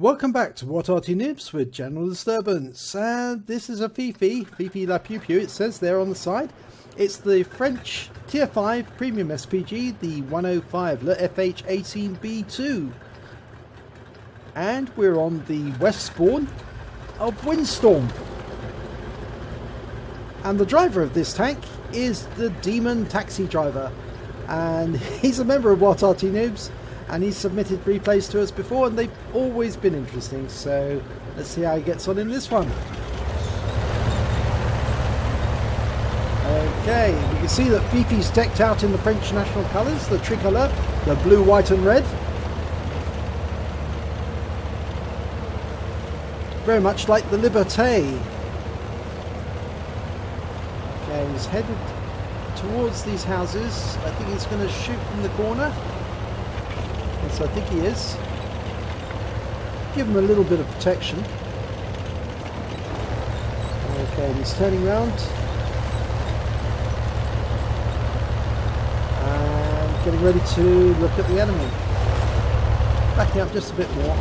Welcome back to What Arty Noobs with General Disturbance, and this is a Fifi La Pew Pew, it says there on the side. It's the French Tier 5 Premium SPG, the 105 leFH18B2. And we're on the west spawn of Windstorm. And the driver of this tank is the demotaxidriver. And he's a member of What Arty Noobs. And he's submitted replays to us before, and they've always been interesting. So let's see how he gets on in this one. Okay, you can see that Fifi's decked out in the French national colours, the tricolour, the blue, white and red. Very much like the Liberté. Okay, he's headed towards these houses. I think he's going to shoot from the corner. So I think he is. Give him a little bit of protection. Okay, he's turning around. And getting ready to look at the enemy. Backing up just a bit more.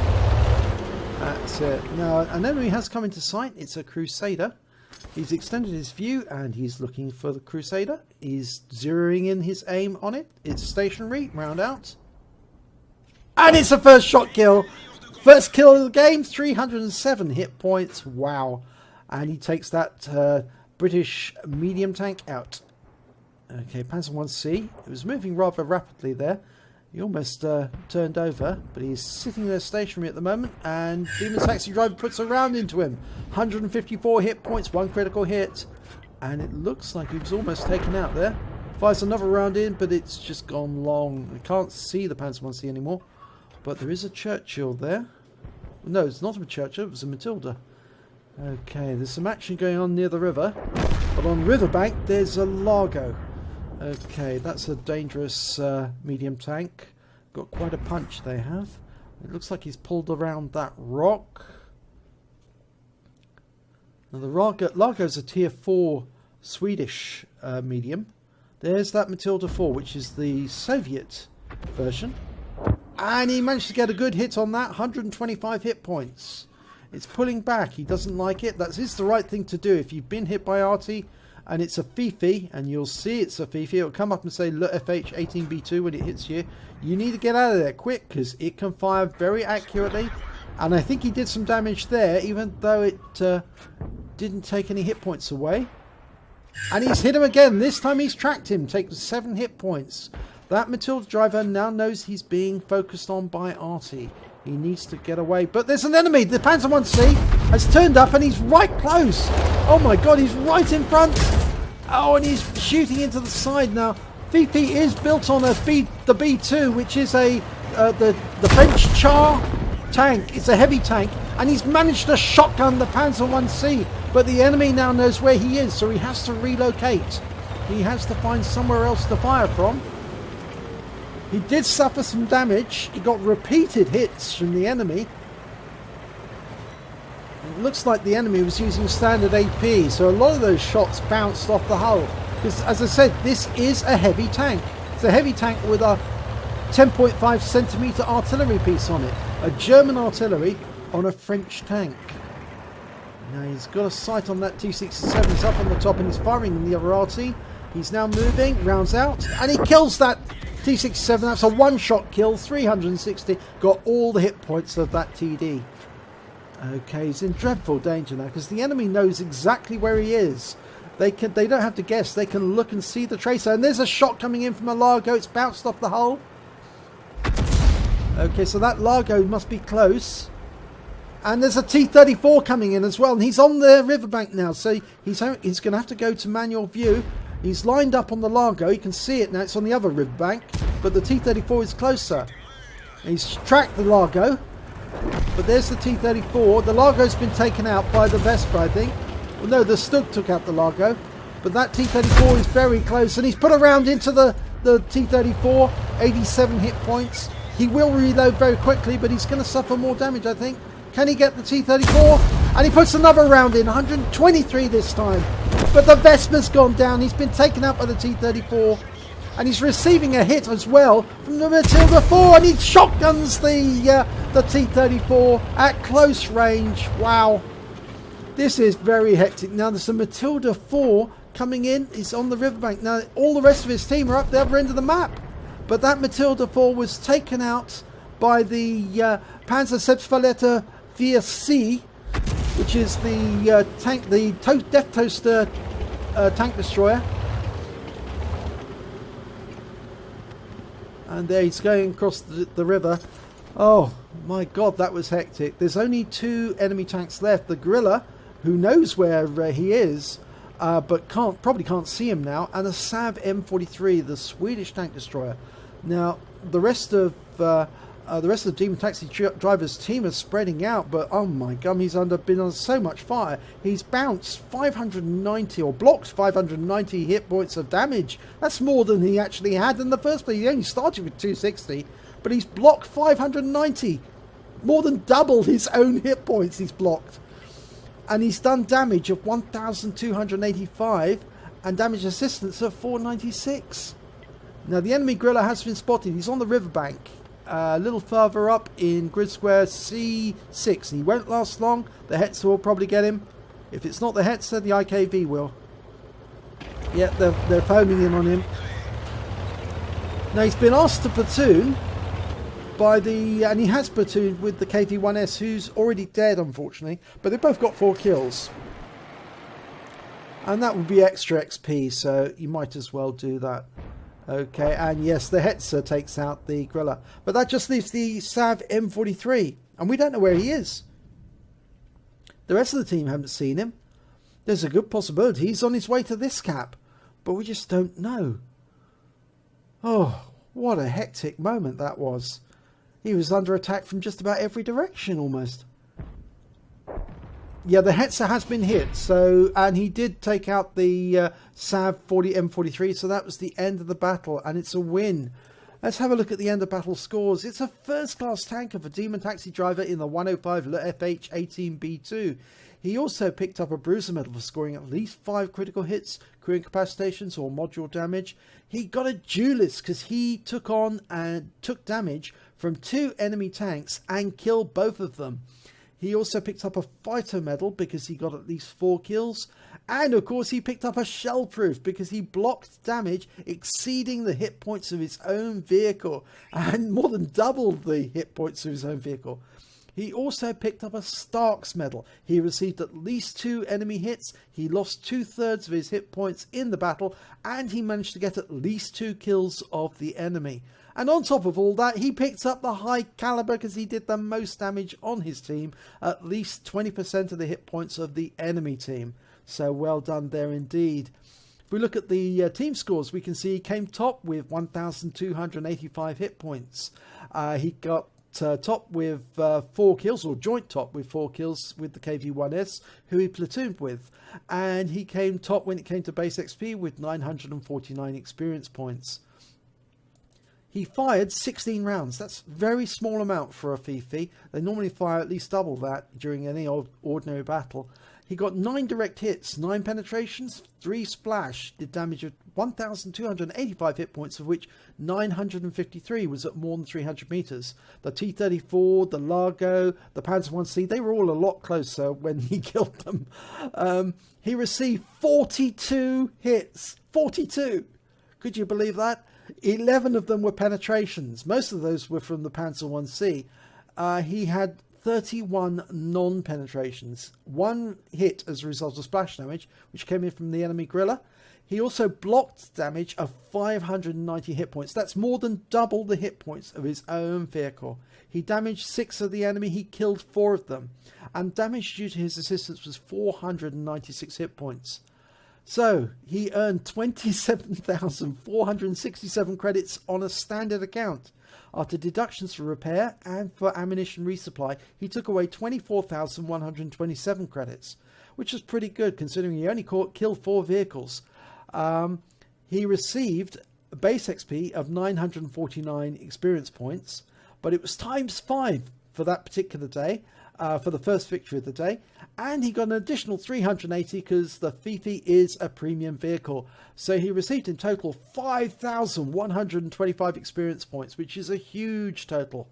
That's it. Now, an enemy has come into sight. It's a Crusader. He's extended his view and he's looking for the Crusader. He's zeroing in his aim on it. It's stationary, round out. And it's a first shot kill. First kill of the game, 307 hit points. Wow. And he takes that British medium tank out. Okay, Panzer 1C. It was moving rather rapidly there. He almost turned over, but he's sitting there stationary at the moment. And demotaxidriver puts a round into him. 154 hit points, one critical hit. And it looks like he was almost taken out there. Fires another round in, but it's just gone long. I can't see the Panzer 1C anymore. But there is a Churchill there. No, it's not a Churchill, it was a Matilda. Okay, there's some action going on near the river. But on the riverbank, there's a Largo. Okay, that's a dangerous medium tank. Got quite a punch they have. It looks like he's pulled around that rock. Now the Largo's a tier 4 Swedish medium. There's that Matilda 4, which is the Soviet version. And he managed to get a good hit on that, 125 hit points. It's pulling back, he doesn't like it. That is the right thing to do. If you've been hit by Arty and it's a Fifi, and you'll see it's a Fifi, it'll come up and say leFH18B2 when it hits you. You need to get out of there quick, because it can fire very accurately. And I think he did some damage there, even though it didn't take any hit points away. And he's hit him again. This time he's tracked him, taken 7 hit points. That Matilda driver now knows he's being focused on by Arty. He needs to get away. But there's an enemy. The Panzer 1C has turned up and he's right close. Oh my god, he's right in front. Oh, and he's shooting into the side now. Fifi is built on the B2, which is the French Char tank. It's a heavy tank. And he's managed to shotgun the Panzer 1C. But the enemy now knows where he is, so he has to relocate. He has to find somewhere else to fire from. He did suffer some damage. He got repeated hits from the enemy. It looks like the enemy was using standard AP, so a lot of those shots bounced off the hull. Because, as I said, this is a heavy tank. It's a heavy tank with a 10.5 centimetre artillery piece on it. A German artillery on a French tank. Now he's got a sight on that T-67. He's up on the top and he's firing the other Arty. He's now moving, rounds out, and he kills that T-67. That's a one-shot kill, 360. Got all the hit points of that TD. Okay, he's in dreadful danger now because the enemy knows exactly where he is. They don't have to guess. They can look and see the tracer. And there's a shot coming in from a Largo. It's bounced off the hull. Okay, so that Largo must be close. And there's a T-34 coming in as well. And he's on the riverbank now. So he's going to have to go to manual view. He's lined up on the Largo. You can see it now. It's on the other riverbank. But the T-34 is closer. He's tracked the Largo. But there's the T-34. The Largo's been taken out by the Vespa, I think. Well, no, the Stug took out the Largo. But that T-34 is very close. And he's put a round into the T-34. 87 hit points. He will reload very quickly, but he's going to suffer more damage, I think. Can he get the T-34? And he puts another round in. 123 this time. But the Vespa's gone down. He's been taken out by the T-34. And he's receiving a hit as well from the Matilda 4, and he shotguns the T-34 at close range. Wow. This is very hectic. Now there's a Matilda 4 coming in. He's on the riverbank. Now all the rest of his team are up the other end of the map. But that Matilda 4 was taken out by the Panzer Selbstverleger 4C, which is the tank, the Death Toaster tank destroyer. And there he's going across the river. Oh my god, that was hectic. There's only 2 enemy tanks left. The Gorilla, who knows where he is, but probably can't see him now, and a Sav M43, the Swedish tank destroyer. Now the rest of Demotaxidriver's team is spreading out, but oh my god, he's been on so much fire. He's bounced 590 or blocked 590 hit points of damage. That's more than he actually had in the first place. He only started with 260, but he's blocked 590, more than double his own hit points he's blocked. And he's done damage of 1,285 and damage assistance of 496. Now the enemy Gorilla has been spotted. He's on the riverbank, a little further up in grid square C6. He won't last long. The Hetzer will probably get him. If it's not the Hetzer, the IKV will. Yeah, they're foaming in on him. Now he's been asked to platoon and he has platooned with the KV-1S, who's already dead, unfortunately. But they've both got 4 kills. And that would be extra XP, so you might as well do that. Okay, and yes, the Hetzer takes out the Gorilla. But that just leaves the Sav M43. And we don't know where he is. The rest of the team haven't seen him. There's a good possibility he's on his way to this cap. But we just don't know. Oh, what a hectic moment that was. He was under attack from just about every direction almost. Yeah, the Hetzer has been hit, and he did take out the Sav M43, so that was the end of the battle, and it's a win. Let's have a look at the end of battle scores. It's a first-class tanker for Demotaxidriver in the 105 leFH18B2. He also picked up a Bruiser Medal for scoring at least 5 critical hits, crew incapacitations or module damage. He got a duelist because he took on and took damage from 2 enemy tanks and killed both of them. He also picked up a Fighter Medal because he got at least 4 kills. And of course he picked up a Shellproof because he blocked damage exceeding the hit points of his own vehicle. And more than doubled the hit points of his own vehicle. He also picked up a Stark's Medal. He received at least 2 enemy hits. He lost 2/3 of his hit points in the battle. And he managed to get at least 2 kills of the enemy. And on top of all that, he picked up the high caliber because he did the most damage on his team. At least 20% of the hit points of the enemy team. So well done there indeed. If we look at the team scores, we can see he came top with 1,285 hit points. He got top with 4 kills, or joint top with 4 kills with the KV-1S, who he platooned with. And he came top when it came to base XP with 949 experience points. He fired 16 rounds. That's a very small amount for a Fifi. They normally fire at least double that during any ordinary battle. He got 9 direct hits, 9 penetrations, 3 splash, did damage of 1,285 hit points, of which 953 was at more than 300 meters. The T-34, the Largo, the Panzer 1C, they were all a lot closer when he killed them. He received 42 hits. 42! Could you believe that? 11 of them were penetrations. Most of those were from the Panzer 1C. He had 31 non-penetrations. 1 hit as a result of splash damage, which came in from the enemy Gorilla. He also blocked damage of 590 hit points. That's more than double the hit points of his own vehicle. He damaged 6 of the enemy. He killed 4 of them. And damage due to his assistance was 496 hit points. So he earned 27,467 credits on a standard account. After deductions for repair and for ammunition resupply, he took away 24,127 credits, which is pretty good considering he only killed 4 vehicles. He received a base XP of 949 experience points, but it was times 5 for that particular day. for the first victory of the day. And he got an additional 380 because the Fifi is a premium vehicle. So he received in total 5,125 experience points, which is a huge total.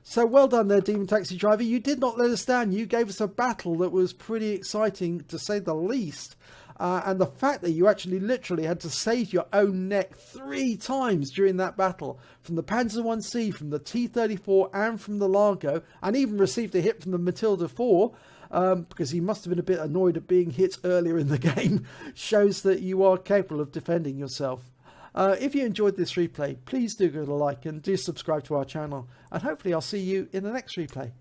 So well done there, Demon Taxi Driver. You did not let us down. You gave us a battle that was pretty exciting, to say the least. And the fact that you actually literally had to save your own neck 3 times during that battle, from the Panzer 1C, from the T-34 and from the Largo, and even received a hit from the Matilda 4, because he must have been a bit annoyed at being hit earlier in the game, shows that you are capable of defending yourself. If you enjoyed this replay, please do give it a like and do subscribe to our channel, and hopefully I'll see you in the next replay.